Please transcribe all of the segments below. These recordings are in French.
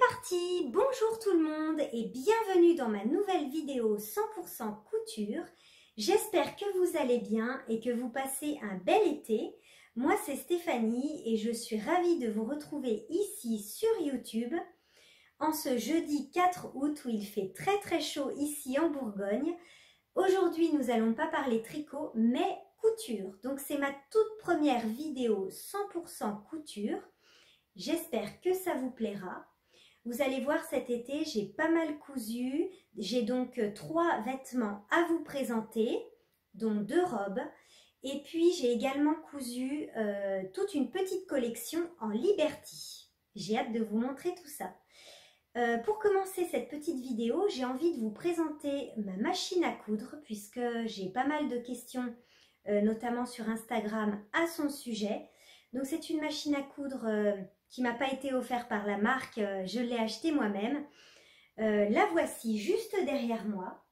parti! Bonjour tout le monde et bienvenue dans ma nouvelle vidéo 100% couture. J'espère que vous allez bien et que vous passez un bel été. Moi c'est Stéphanie et je suis ravie de vous retrouver ici sur YouTube en ce jeudi 4 août où il fait très chaud ici en Bourgogne. Aujourd'hui nous allons pas parler tricot mais couture. Donc c'est ma toute première vidéo 100% couture. J'espère que ça vous plaira. Vous allez voir cet été, j'ai pas mal cousu. J'ai donc 3 vêtements à vous présenter, dont 2 robes. Et puis j'ai également cousu toute une petite collection en Liberty. J'ai hâte de vous montrer tout ça. Pour commencer cette petite vidéo, j'ai envie de vous présenter ma machine à coudre puisque j'ai pas mal de questions, notamment sur Instagram, à son sujet. Donc c'est une machine à coudre qui m'a pas été offerte par la marque, je l'ai achetée moi-même. La voici juste derrière moi.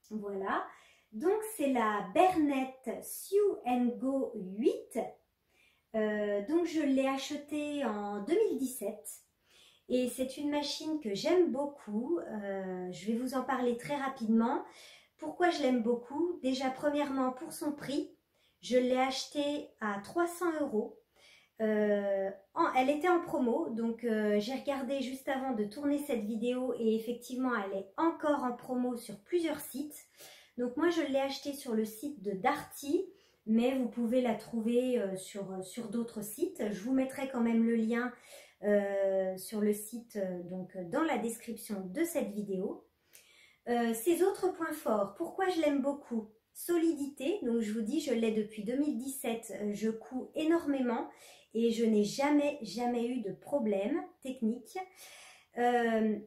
Voilà. Donc c'est la Bernette Sew & Go 8. Donc je l'ai achetée en 2017. Et c'est une machine que j'aime beaucoup. Je vais vous en parler très rapidement. Pourquoi je l'aime beaucoup? Déjà premièrement pour son prix. Je l'ai achetée à 300 €. Elle était en promo, donc j'ai regardé juste avant de tourner cette vidéo et effectivement elle est encore en promo sur plusieurs sites. Donc moi je l'ai achetée sur le site de Darty, mais vous pouvez la trouver sur d'autres sites. Je vous mettrai quand même le lien sur le site donc dans la description de cette vidéo. Ses autres points forts, pourquoi je l'aime beaucoup? Solidité, donc je vous dis je l'ai depuis 2017, je couds énormément et je n'ai jamais eu de problème technique.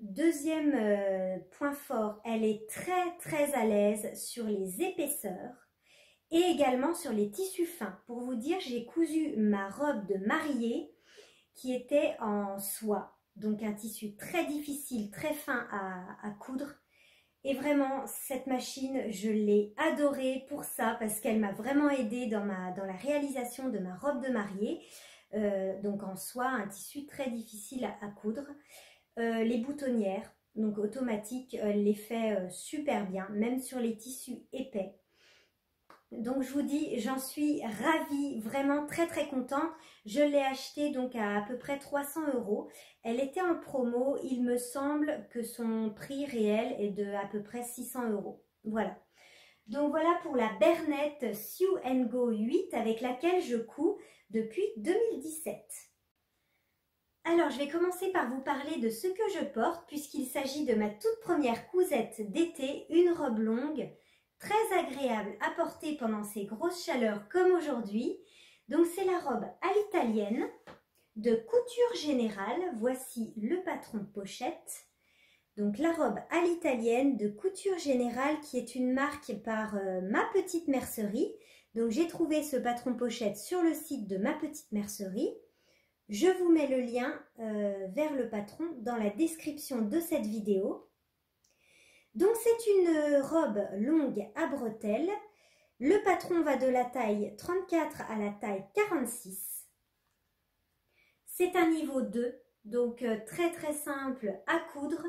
Deuxième point fort, elle est très à l'aise sur les épaisseurs et également sur les tissus fins. Pour vous dire, j'ai cousu ma robe de mariée qui était en soie, donc un tissu très difficile, très fin à coudre. Et vraiment, cette machine, je l'ai adorée pour ça parce qu'elle m'a vraiment aidée dans la réalisation de ma robe de mariée. Donc en soie, un tissu très difficile à coudre. Les boutonnières, donc automatiques, elle les fait super bien, même sur les tissus épais. Donc je vous dis, j'en suis ravie, vraiment très contente. Je l'ai achetée donc à peu près 300 €. Elle était en promo, il me semble que son prix réel est de à peu près 600 €. Voilà. Donc voilà pour la Bernette Sew & Go 8 avec laquelle je couds depuis 2017. Alors je vais commencer par vous parler de ce que je porte puisqu'il s'agit de ma toute première cousette d'été, une robe longue très agréable à porter pendant ces grosses chaleurs comme aujourd'hui. Donc c'est la robe à l'italienne de Couture Générale. Voici le patron pochette. Donc la robe à l'italienne de Couture Générale qui est une marque par Ma Petite Mercerie. Donc j'ai trouvé ce patron pochette sur le site de Ma Petite Mercerie. Je vous mets le lien vers le patron dans la description de cette vidéo. Donc c'est une robe longue à bretelles. Le patron va de la taille 34 à la taille 46. C'est un niveau 2, donc très simple à coudre.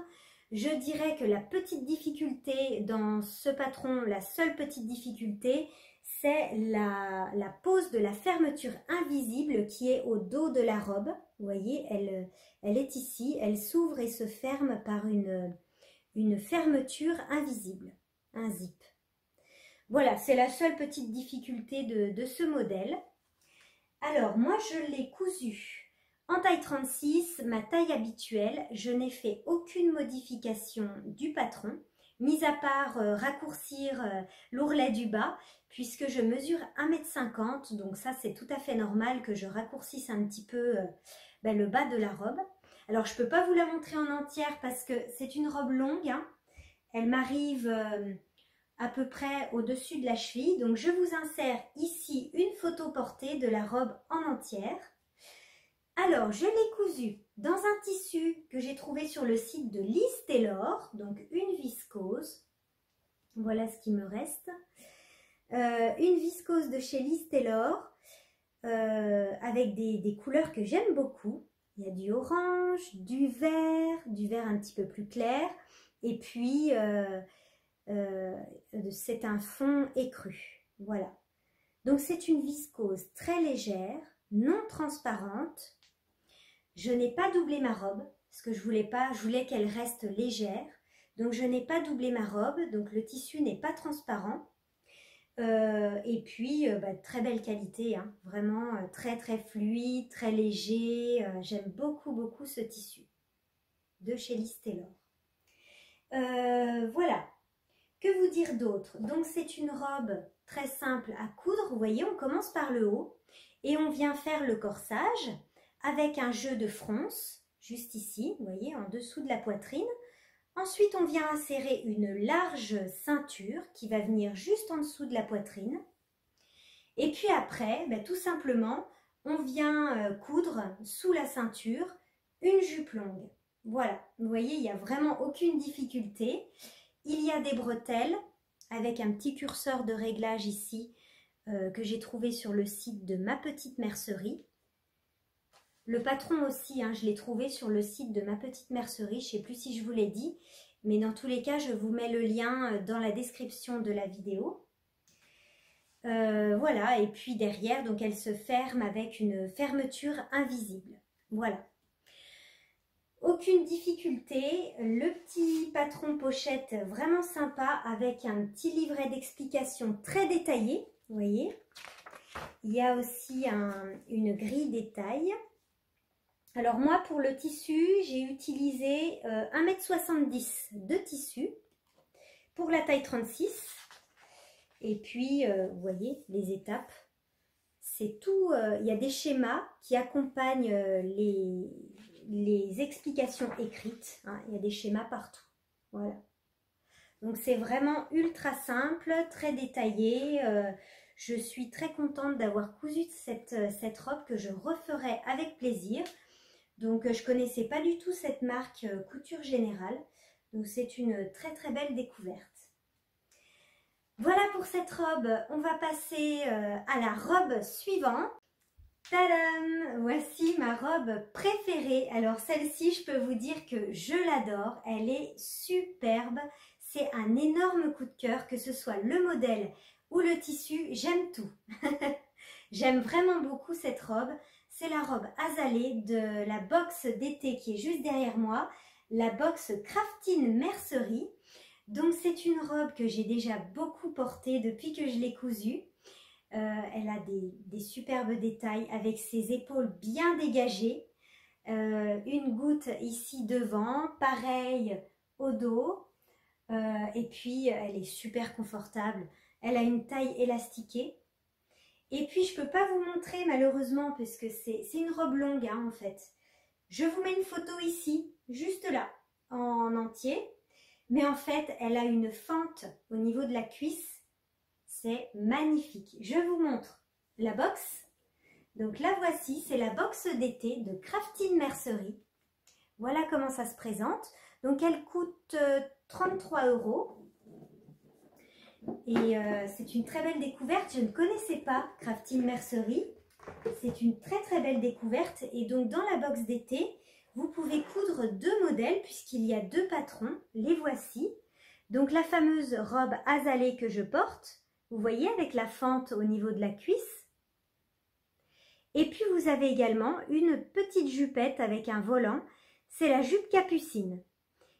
Je dirais que la petite difficulté dans ce patron, la seule petite difficulté, c'est la pose de la fermeture invisible qui est au dos de la robe. Vous voyez, elle est ici, elle s'ouvre et se ferme par une fermeture invisible, un zip. Voilà, c'est la seule petite difficulté de ce modèle. Alors, moi, je l'ai cousu en taille 36, ma taille habituelle. Je n'ai fait aucune modification du patron, mis à part raccourcir l'ourlet du bas, puisque je mesure 1,50 m. Donc ça, c'est tout à fait normal que je raccourcisse un petit peu le bas de la robe. Alors, je ne peux pas vous la montrer en entière parce que c'est une robe longue. Hein. Elle m'arrive à peu près au-dessus de la cheville. Donc, je vous insère ici une photo portée de la robe en entière. Alors, je l'ai cousue dans un tissu que j'ai trouvé sur le site de Liz Taylor. Donc, une viscose. Voilà ce qui me reste. Une viscose de chez Liz Taylor avec des couleurs que j'aime beaucoup. Il y a du orange, du vert un petit peu plus clair. Et puis, c'est un fond écru. Voilà. Donc, c'est une viscose très légère, non transparente. Je n'ai pas doublé ma robe, parce que je voulais qu'elle reste légère. Donc, je n'ai pas doublé ma robe, donc le tissu n'est pas transparent. Et puis, très belle qualité, hein. Vraiment très très fluide, très léger. J'aime beaucoup beaucoup ce tissu de chez Liz Taylor. Voilà. Que vous dire d'autre? Donc, c'est une robe très simple à coudre. Vous voyez, on commence par le haut et on vient faire le corsage avec un jeu de fronce, juste ici, vous voyez, en dessous de la poitrine. Ensuite, on vient insérer une large ceinture qui va venir juste en dessous de la poitrine. Et puis après, tout simplement, on vient coudre sous la ceinture une jupe longue. Voilà, vous voyez, il n'y a vraiment aucune difficulté. Il y a des bretelles avec un petit curseur de réglage ici que j'ai trouvé sur le site de Ma Petite Mercerie. Le patron aussi, hein, je l'ai trouvé sur le site de Ma Petite Mercerie. Je ne sais plus si je vous l'ai dit, mais dans tous les cas, je vous mets le lien dans la description de la vidéo. Voilà, et puis derrière, donc elle se ferme avec une fermeture invisible. Voilà. Aucune difficulté, le petit patron pochette vraiment sympa avec un petit livret d'explications très détaillé, vous voyez. Il y a aussi une grille des tailles. Alors moi, pour le tissu, j'ai utilisé 1,70 m de tissu pour la taille 36. Et puis, vous voyez, les étapes. C'est tout, il y a des schémas qui accompagnent les explications écrites. Hein, il y a des schémas partout. Voilà. Donc, c'est vraiment ultra simple, très détaillé. Je suis très contente d'avoir cousu cette robe que je referai avec plaisir. Donc, je ne connaissais pas du tout cette marque Couture Générale. Donc, c'est une très très belle découverte. Voilà pour cette robe. On va passer à la robe suivante. Tadam! Voici ma robe préférée. Alors, celle-ci, je peux vous dire que je l'adore. Elle est superbe. C'est un énorme coup de cœur, que ce soit le modèle ou le tissu. J'aime tout. J'aime vraiment beaucoup cette robe. C'est la robe Azalée de la box d'été qui est juste derrière moi, la box Crafting Mercerie. Donc c'est une robe que j'ai déjà beaucoup portée depuis que je l'ai cousue. Elle a des superbes détails avec ses épaules bien dégagées. Une goutte ici devant, pareil au dos. Et puis elle est super confortable. Elle a une taille élastiquée. Et puis, je ne peux pas vous montrer malheureusement parce que c'est une robe longue hein, en fait. Je vous mets une photo ici, juste là, en entier. Mais en fait, elle a une fente au niveau de la cuisse. C'est magnifique. Je vous montre la box. Donc la voici, c'est la box d'été de Crafting Mercerie. Voilà comment ça se présente. Donc elle coûte 33 €. Et c'est une très belle découverte. Je ne connaissais pas Crafting Mercerie. C'est une très très belle découverte. Et donc dans la box d'été, vous pouvez coudre deux modèles puisqu'il y a deux patrons. Les voici. Donc la fameuse robe Azalée que je porte. Vous voyez avec la fente au niveau de la cuisse. Et puis vous avez également une petite jupette avec un volant. C'est la jupe capucine.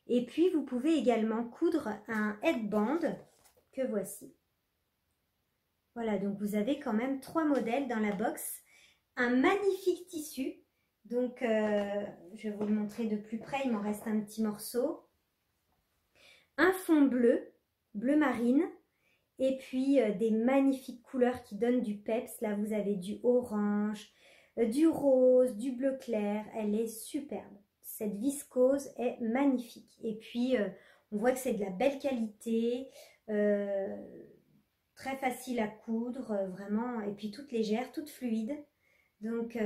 Et puis vous pouvez également coudre un headband que voici. Voilà, donc vous avez quand même trois modèles dans la box. Un magnifique tissu. Donc, je vais vous le montrer de plus près. Il m'en reste un petit morceau. Un fond bleu, bleu marine. Et puis, des magnifiques couleurs qui donnent du peps. Là, vous avez du orange, du rose, du bleu clair. Elle est superbe. Cette viscose est magnifique. Et puis, on voit que c'est de la belle qualité. Très facile à coudre, vraiment, et puis toute légère, toute fluide. Donc,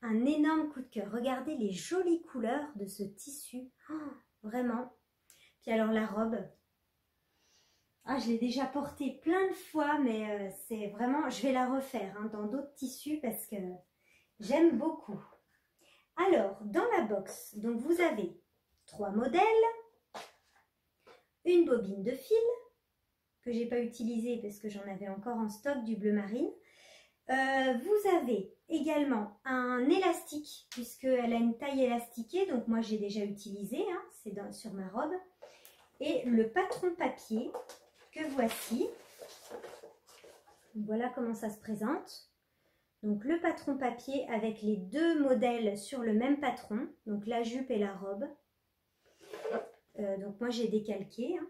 un énorme coup de cœur. Regardez les jolies couleurs de ce tissu. Oh, vraiment. Puis alors, la robe. Ah, je l'ai déjà portée plein de fois, mais c'est vraiment... Je vais la refaire hein, dans d'autres tissus parce que j'aime beaucoup. Alors, dans la box, donc vous avez 3 modèles, une bobine de fil que j'ai pas utilisée parce que j'en avais encore en stock du bleu marine. Vous avez également un élastique puisqu'elle a une taille élastiquée, donc moi j'ai déjà utilisé, hein, c'est sur ma robe. Et le patron papier que voici. Voilà comment ça se présente. Donc le patron papier avec les 2 modèles sur le même patron, donc la jupe et la robe. Donc moi j'ai décalqué. Hein.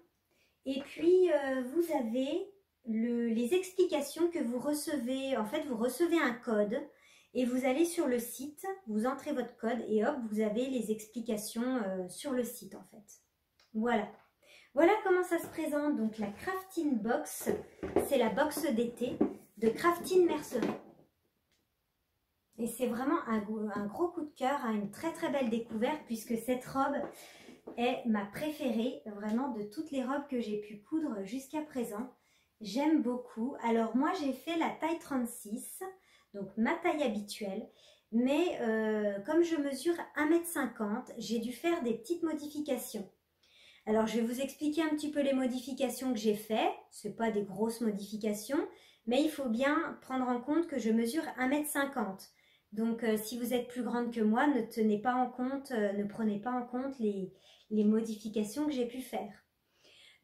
Et puis vous avez les explications que vous recevez. En fait, vous recevez un code et vous allez sur le site, vous entrez votre code et hop, vous avez les explications sur le site en fait. Voilà. Voilà comment ça se présente. Donc la Crafting Box, c'est la box d'été de Crafting Mercerie. Et c'est vraiment un gros coup de cœur, hein, une très très belle découverte puisque cette robe est ma préférée vraiment de toutes les robes que j'ai pu coudre jusqu'à présent. J'aime beaucoup. Alors moi j'ai fait la taille 36, donc ma taille habituelle, mais comme je mesure 1,50 m, j'ai dû faire des petites modifications. Alors je vais vous expliquer un petit peu les modifications que j'ai faites. Ce n'est pas des grosses modifications, mais il faut bien prendre en compte que je mesure 1,50 m. Donc si vous êtes plus grande que moi, ne prenez pas en compte les modifications que j'ai pu faire.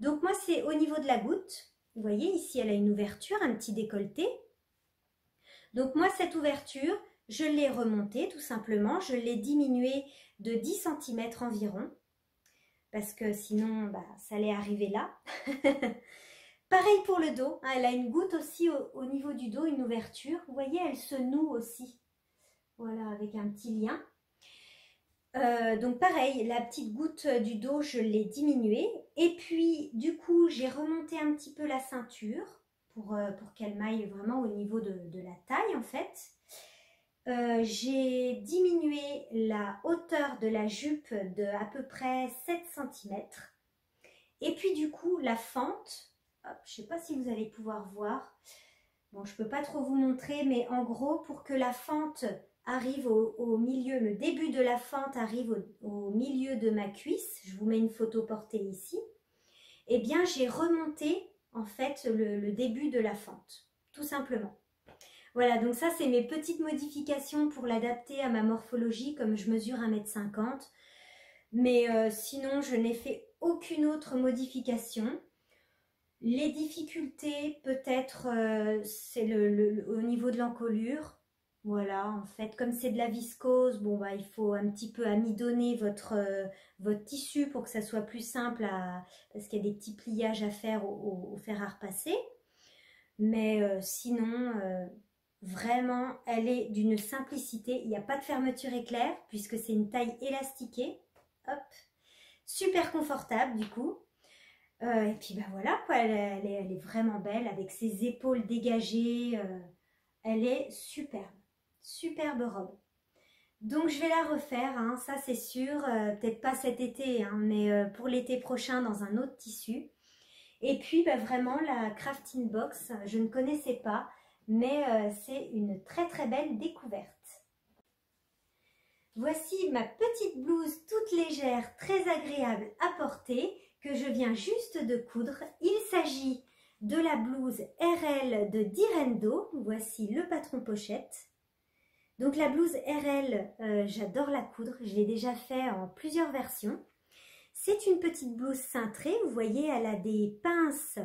Donc moi c'est au niveau de la goutte. Vous voyez ici elle a une ouverture, un petit décolleté. Donc moi cette ouverture, je l'ai remontée tout simplement. Je l'ai diminuée de 10 cm environ. Parce que sinon ça allait arriver là. Pareil pour le dos. Hein, elle a une goutte aussi au niveau du dos, une ouverture. Vous voyez elle se noue aussi. Voilà, avec un petit lien. Donc pareil, la petite goutte du dos, je l'ai diminuée. Et puis, du coup, j'ai remonté un petit peu la ceinture pour qu'elle m'aille vraiment au niveau de la taille, en fait. J'ai diminué la hauteur de la jupe de à peu près 7 cm. Et puis, du coup, la fente, hop, je ne sais pas si vous allez pouvoir voir. Bon, je ne peux pas trop vous montrer, mais en gros, pour que la fente arrive au milieu, le début de la fente arrive au milieu de ma cuisse, je vous mets une photo portée ici, et bien j'ai remonté en fait le début de la fente, tout simplement. Voilà, donc ça c'est mes petites modifications pour l'adapter à ma morphologie, comme je mesure 1,50 m, mais sinon je n'ai fait aucune autre modification. Les difficultés peut-être c'est au niveau de l'encolure. Voilà, en fait, comme c'est de la viscose, bon bah il faut un petit peu amidonner votre tissu pour que ça soit plus simple parce qu'il y a des petits pliages à faire au fer à repasser. Mais sinon, vraiment, elle est d'une simplicité. Il n'y a pas de fermeture éclair puisque c'est une taille élastiquée. Hop, super confortable du coup. Et puis ben voilà, quoi, elle est vraiment belle avec ses épaules dégagées. Elle est superbe. Superbe robe. Donc je vais la refaire, hein, ça c'est sûr, peut-être pas cet été, hein, mais pour l'été prochain dans un autre tissu. Et puis bah, vraiment la Crafting Box, je ne connaissais pas, mais c'est une très très belle découverte. Voici ma petite blouse toute légère, très agréable à porter, que je viens juste de coudre. Il s'agit de la blouse RL de Direndo, voici le patron pochette. Donc la blouse RL, j'adore la coudre, je l'ai déjà fait en plusieurs versions. C'est une petite blouse cintrée, vous voyez elle a des pinces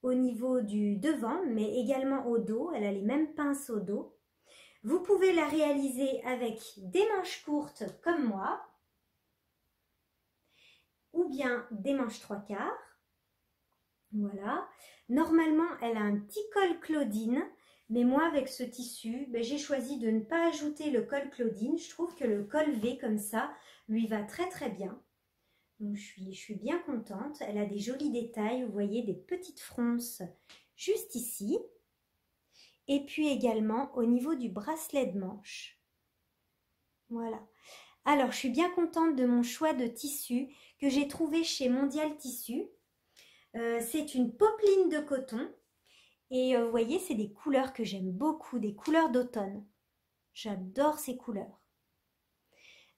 au niveau du devant mais également au dos, elle a les mêmes pinces au dos. Vous pouvez la réaliser avec des manches courtes comme moi ou bien des manches 3/4. Voilà, normalement elle a un petit col Claudine. Mais moi, avec ce tissu, j'ai choisi de ne pas ajouter le col Claudine. Je trouve que le col V comme ça lui va très très bien. Donc je suis bien contente. Elle a des jolis détails. Vous voyez des petites fronces juste ici. Et puis également au niveau du bracelet de manche. Voilà. Alors je suis bien contente de mon choix de tissu que j'ai trouvé chez Mondial Tissu. C'est une popeline de coton. Et vous voyez, c'est des couleurs que j'aime beaucoup, des couleurs d'automne. J'adore ces couleurs.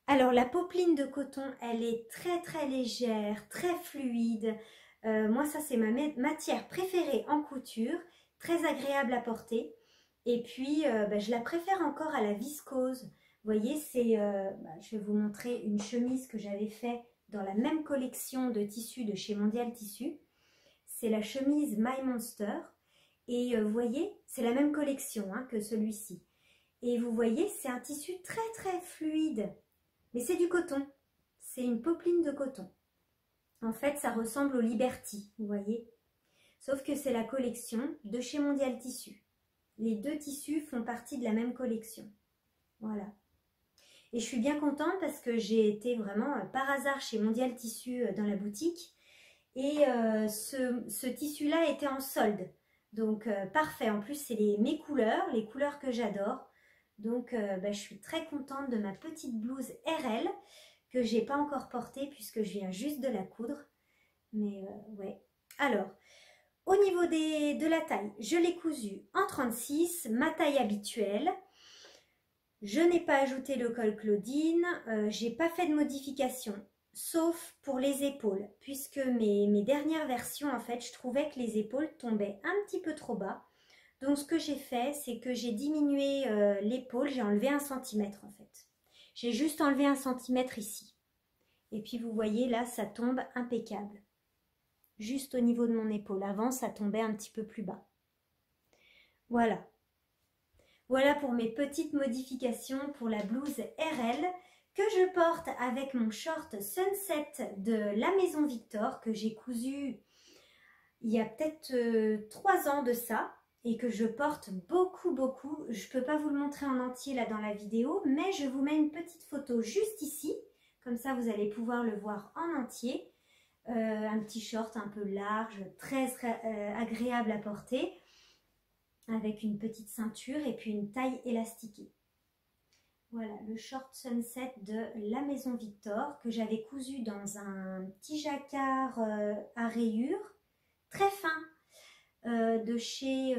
Alors la popeline de coton, elle est très très légère, très fluide. Moi ça c'est ma matière préférée en couture, très agréable à porter. Et puis je la préfère encore à la viscose. Vous voyez, je vais vous montrer une chemise que j'avais fait dans la même collection de tissus de chez Mondial Tissu. C'est la chemise My Monster. Et vous voyez, c'est la même collection hein, que celui-ci. Et vous voyez, c'est un tissu très très fluide. Mais c'est du coton. C'est une popeline de coton. En fait, ça ressemble au Liberty, vous voyez. Sauf que c'est la collection de chez Mondial Tissu. Les deux tissus font partie de la même collection. Voilà. Et je suis bien contente parce que j'ai été vraiment par hasard chez Mondial Tissu dans la boutique. Et ce tissu-là était en solde. Donc parfait. En plus, c'est mes couleurs, les couleurs que j'adore. Donc je suis très contente de ma petite blouse RL que j'ai pas encore portée puisque je viens juste de la coudre. Mais ouais. Alors, au niveau de la taille, je l'ai cousue en 36, ma taille habituelle. Je n'ai pas ajouté le col Claudine, j'ai pas fait de modification, sauf pour les épaules, puisque mes dernières versions, en fait, je trouvais que les épaules tombaient un petit peu trop bas. Donc ce que j'ai fait, c'est que j'ai diminué l'épaule, j'ai enlevé 1 centimètre en fait. J'ai juste enlevé 1 centimètre ici. Et puis vous voyez là, ça tombe impeccable. Juste au niveau de mon épaule. Avant, ça tombait un petit peu plus bas. Voilà. Voilà pour mes petites modifications pour la blouse RL que je porte avec mon short Sunset de la Maison Victor que j'ai cousu il y a peut-être 3 ans de ça. Et que je porte beaucoup. Je ne peux pas vous le montrer en entier là dans la vidéo, mais je vous mets une petite photo juste ici. Comme ça, vous allez pouvoir le voir en entier. Un petit short un peu large, très agréable à porter, avec une petite ceinture et puis une taille élastiquée. Voilà, le short Sunset de la Maison Victor que j'avais cousu dans un petit jacquard à rayures, très fin. De chez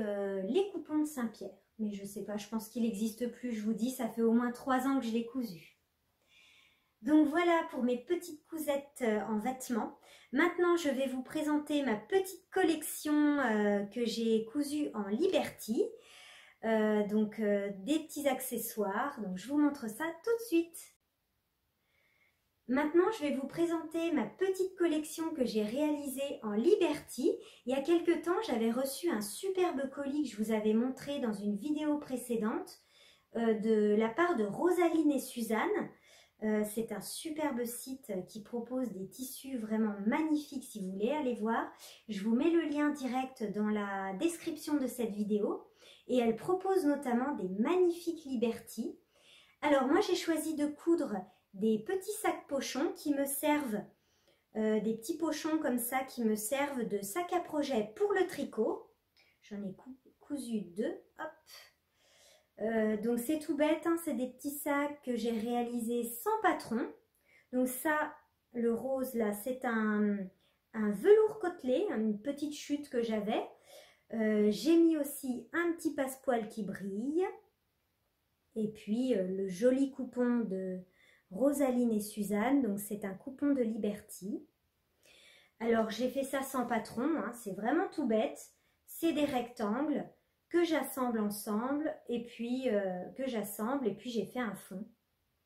Les Coupons de Saint-Pierre. Mais je sais pas, je pense qu'il n'existe plus, je vous dis, ça fait au moins 3 ans que je l'ai cousu. Donc voilà pour mes petites cousettes en vêtements. Maintenant, je vais vous présenter ma petite collection que j'ai cousue en Liberty. Des petits accessoires. Donc je vous montre ça tout de suite. Maintenant, je vais vous présenter ma petite collection que j'ai réalisée en Liberty. Il y a quelques temps, j'avais reçu un superbe colis que je vous avais montré dans une vidéo précédente de la part de Rosaline et Suzanne. C'est un superbe site qui propose des tissus vraiment magnifiques si vous voulez aller voir. Je vous mets le lien direct dans la description de cette vidéo. Et elle propose notamment des magnifiques Liberty. Alors moi, j'ai choisi de coudre des petits sacs pochons qui me servent, des petits pochons comme ça qui me servent de sac à projet pour le tricot. J'en ai cousu 2, hop. Donc c'est tout bête, hein, c'est des petits sacs que j'ai réalisés sans patron. Donc ça, le rose là, c'est un velours côtelé, une petite chute que j'avais. J'ai mis aussi un petit passepoil qui brille. Et puis le joli coupon de Rosaline et Suzanne, donc c'est un coupon de Liberty. Alors j'ai fait ça sans patron, hein, c'est vraiment tout bête. C'est des rectangles que j'assemble ensemble et puis j'ai fait un fond.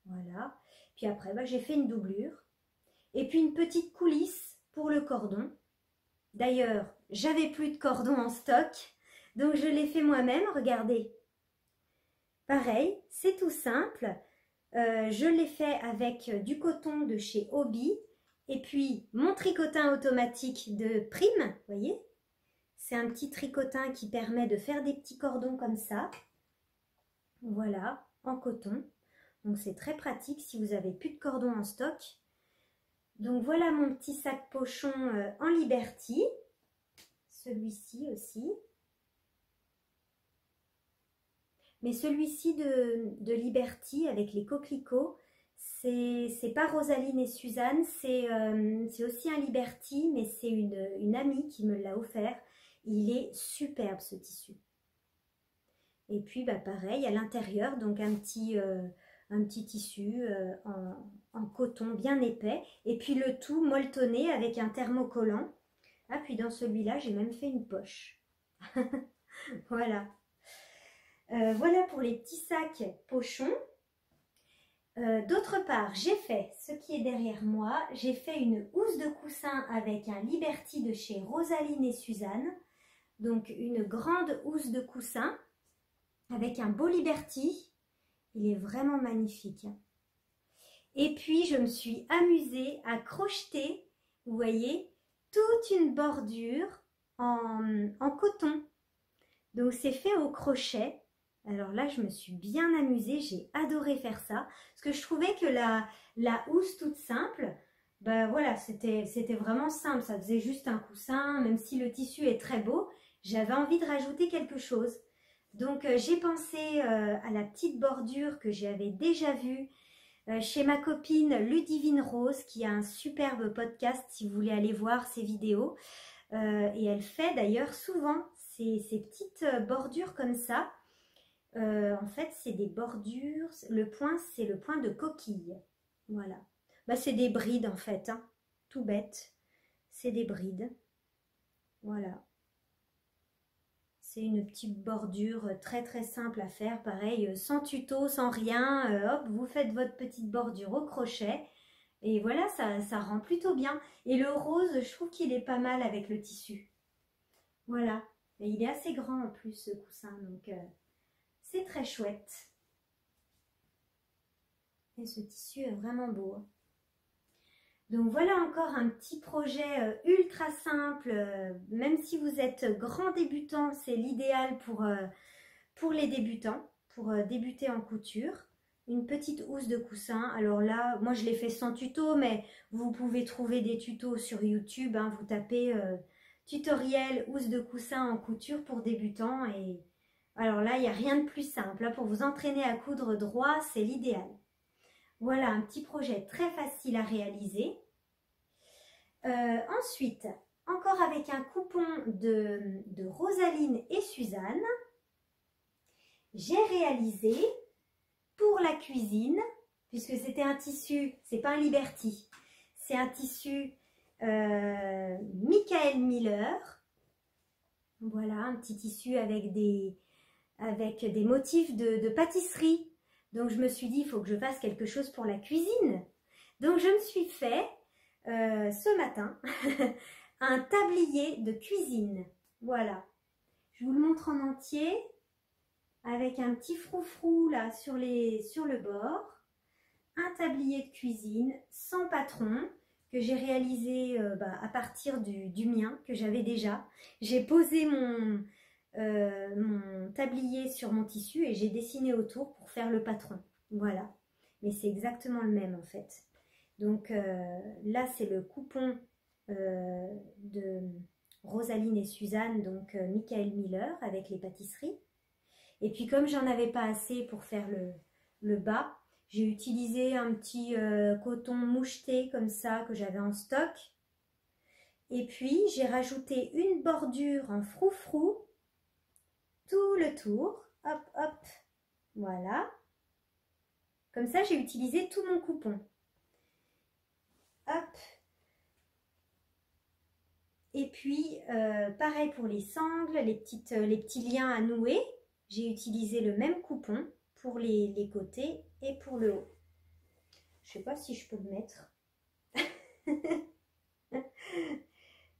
Voilà. Puis après j'ai fait une doublure et puis une petite coulisse pour le cordon. D'ailleurs, j'avais plus de cordon en stock, donc je l'ai fait moi-même, regardez. Pareil, c'est tout simple. Je l'ai fait avec du coton de chez Hobby et puis mon tricotin automatique de Prime, vous voyez. C'est un petit tricotin qui permet de faire des petits cordons comme ça. Voilà, en coton. Donc c'est très pratique si vous n'avez plus de cordon en stock. Donc voilà mon petit sac pochon en Liberty. Celui-ci aussi. Mais celui-ci de Liberty avec les coquelicots, c'est pas Rosaline et Suzanne, c'est aussi un Liberty, mais c'est une amie qui me l'a offert. Il est superbe ce tissu. Et puis pareil, à l'intérieur, donc un petit un petit tissu en coton bien épais, et puis le tout molletonné avec un thermocollant. Ah, puis dans celui-là, j'ai même fait une poche. Voilà. Voilà pour les petits sacs pochons. D'autre part, j'ai fait, ce qui est derrière moi, j'ai fait une housse de coussin avec un Liberty de chez Rosaline et Suzanne. Donc une grande housse de coussin avec un beau Liberty. Il est vraiment magnifique. Et puis je me suis amusée à crocheter, vous voyez, toute une bordure en coton. Donc c'est fait au crochet. Alors là, je me suis bien amusée, j'ai adoré faire ça. Parce que je trouvais que la housse toute simple, ben voilà, c'était vraiment simple. Ça faisait juste un coussin, même si le tissu est très beau, j'avais envie de rajouter quelque chose. Donc j'ai pensé à la petite bordure que j'avais déjà vue chez ma copine Ludivine Rose, qui a un superbe podcast si vous voulez aller voir ses vidéos. Et elle fait d'ailleurs souvent ces petites bordures comme ça. En fait, c'est des bordures. Le point, c'est le point de coquille. Voilà. Bah, c'est des brides en fait. Hein. Tout bête. C'est des brides. Voilà. C'est une petite bordure très très simple à faire. Pareil, sans tuto, sans rien. Hop, vous faites votre petite bordure au crochet. Et voilà, ça rend plutôt bien. Et le rose, je trouve qu'il est pas mal avec le tissu. Voilà. Et il est assez grand en plus, ce coussin. Donc... c'est très chouette. Et ce tissu est vraiment beau. Donc voilà encore un petit projet ultra simple. Même si vous êtes grand débutant, c'est l'idéal pour les débutants, pour débuter en couture. Une petite housse de coussin. Alors là, moi je l'ai fait sans tuto, mais vous pouvez trouver des tutos sur YouTube. Hein. Vous tapez tutoriel housse de coussin en couture pour débutants et... alors là, il n'y a rien de plus simple. Là, pour vous entraîner à coudre droit, c'est l'idéal. Voilà, un petit projet très facile à réaliser. Ensuite, encore avec un coupon de Rosaline et Suzanne, j'ai réalisé pour la cuisine, puisque c'était un tissu, c'est pas un Liberty, c'est un tissu Michael Miller. Voilà, un petit tissu avec des motifs de pâtisserie. Donc je me suis dit, il faut que je fasse quelque chose pour la cuisine. Donc je me suis fait, ce matin, un tablier de cuisine. Voilà. Je vous le montre en entier, avec un petit froufrou là sur le bord. Un tablier de cuisine sans patron, que j'ai réalisé à partir du mien, que j'avais déjà. J'ai posé mon tablier sur mon tissu et j'ai dessiné autour pour faire le patron. Voilà. Mais c'est exactement le même en fait. Donc là, c'est le coupon de Rosaline et Suzanne, donc Michael Miller avec les pâtisseries. Et puis comme j'en avais pas assez pour faire le bas, j'ai utilisé un petit coton moucheté comme ça que j'avais en stock. Et puis j'ai rajouté une bordure en froufrou tout le tour. Hop, hop. Voilà. Comme ça, j'ai utilisé tout mon coupon. Hop. Et puis, pareil pour les sangles, les petits liens à nouer. J'ai utilisé le même coupon pour les côtés et pour le haut. Je ne sais pas si je peux le mettre.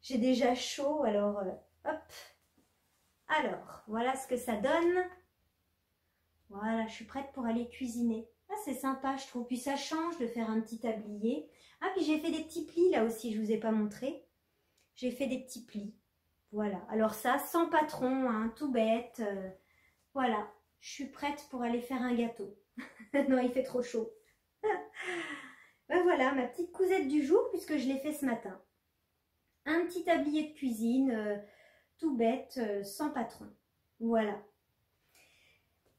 J'ai déjà chaud, alors hop. Alors, voilà ce que ça donne. Voilà, je suis prête pour aller cuisiner. Ah, c'est sympa, je trouve. Puis ça change de faire un petit tablier. Ah, puis j'ai fait des petits plis là aussi, je ne vous ai pas montré. J'ai fait des petits plis. Voilà. Alors ça, sans patron, hein, tout bête. Voilà. Je suis prête pour aller faire un gâteau. Non, il fait trop chaud. Ben voilà, ma petite cousette du jour, puisque je l'ai fait ce matin. Un petit tablier de cuisine, tout bête, sans patron. Voilà.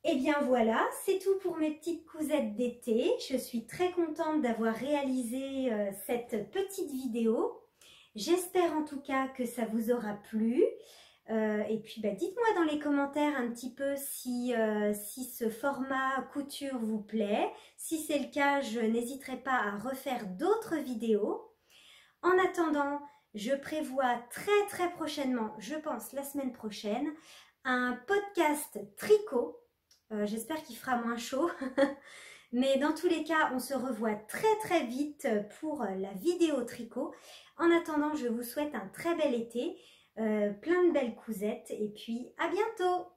Et bien voilà, c'est tout pour mes petites cousettes d'été. Je suis très contente d'avoir réalisé cette petite vidéo. J'espère en tout cas que ça vous aura plu. Et puis dites-moi dans les commentaires un petit peu si ce format couture vous plaît. Si c'est le cas, je n'hésiterai pas à refaire d'autres vidéos. En attendant, je prévois très prochainement, je pense la semaine prochaine, un podcast tricot. J'espère qu'il fera moins chaud. Mais dans tous les cas, on se revoit très vite pour la vidéo tricot. En attendant, je vous souhaite un très bel été, plein de belles cousettes et puis à bientôt!